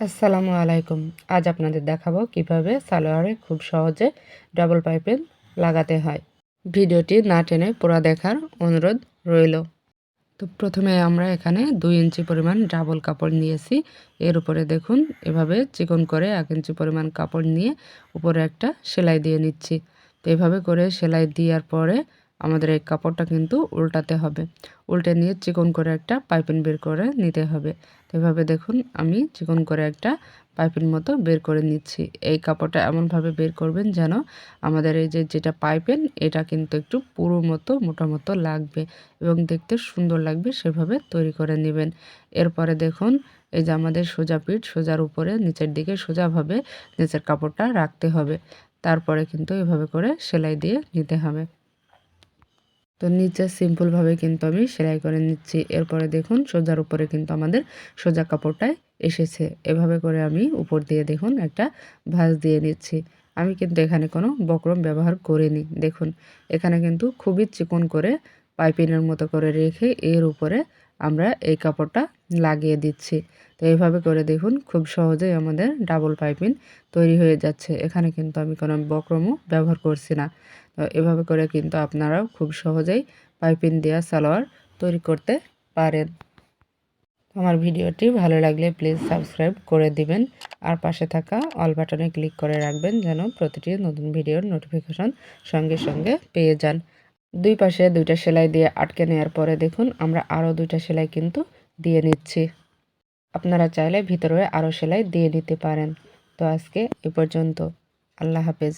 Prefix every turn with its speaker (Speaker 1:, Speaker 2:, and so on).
Speaker 1: আসসালামু আলাইকুম। আজ আপনাদের দেখাবো কিভাবে সালোয়ারে খুব সহজে ডাবল পাইপিং লাগাতে হয়। ভিডিওটি না টেনে পুরো দেখার অনুরোধ রইল। তো প্রথমে আমরা এখানে 2 ইঞ্চি পরিমাণ ডাবল কাপড় নিয়েছি। এর উপরে দেখুন এভাবে চিকন করে 1 ইঞ্চি পরিমাণ কাপড় নিয়ে উপরে একটা সেলাই দিয়ে নিচ্ছি। তো এভাবে করে সেলাই দেওয়ার পরে আমাদের এই কাপড়টা কিন্তু উল্টাতে হবে। উল্টে নিয়ে চিকন করে একটা পাইপিং বের করে নিতে হবে। তো এভাবে দেখুন আমি চিকন করে একটা পাইপিং মতো বের করে নিচ্ছি। এই কাপড়টা এমনভাবে বের করবেন যেন আমাদের এই যেটা পাইপিং এটা কিন্তু একটু পুরো মতো মোটা মতো লাগবে এবং দেখতে সুন্দর লাগবে, সেভাবে তৈরি করে নেবেন। এরপরে দেখুন এই যে আমাদের সোজা পিঠ, সোজার উপরে নিচের দিকে সোজাভাবে নিচের কাপড়টা রাখতে হবে। তারপরে কিন্তু এভাবে করে সেলাই দিয়ে নিতে হবে। তো নিচে সিম্পলভাবে কিন্তু আমি সেলাই করে নিচ্ছি। এরপরে দেখুন সোজার উপরে কিন্তু আমাদের সোজা কাপড়টায় এসেছে। এভাবে করে আমি উপর দিয়ে দেখুন একটা ভাঁজ দিয়ে নিচ্ছি। আমি কিন্তু এখানে কোনো বক্রম ব্যবহার করিনি। দেখুন এখানে কিন্তু খুবই চিকন করে পাইপিংয়ের মতো করে রেখে এর উপরে আমরা এই কাপড়টা লাগিয়ে দিচ্ছি। তো এইভাবে করে দেখুন খুব সহজেই আমাদের ডাবল পাইপিং তৈরি হয়ে যাচ্ছে। এখানে কিন্তু আমি কোনো বক্রমও ব্যবহার করছি না। তো এভাবে করে কিন্তু আপনারাও খুব সহজেই পাইপিং দেওয়া সালোয়ার তৈরি করতে পারেন। আমার ভিডিওটি ভালো লাগলে প্লিজ সাবস্ক্রাইব করে দিবেন আর পাশে থাকা অল বাটনে ক্লিক করে রাখবেন যেন প্রতিটি নতুন ভিডিওর নোটিফিকেশন সঙ্গে সঙ্গে পেয়ে যান। দুই পাশে 2টা সেলাই দিয়ে আটকে নেওয়ার পরে দেখুন আমরা আরও 2টা সেলাই কিন্তু দিয়ে নিচ্ছি। আপনারা চাইলে ভিতরে আরও সেলাই দিয়ে নিতে পারেন। তো আজকে এ পর্যন্ত। আল্লাহ হাফেজ।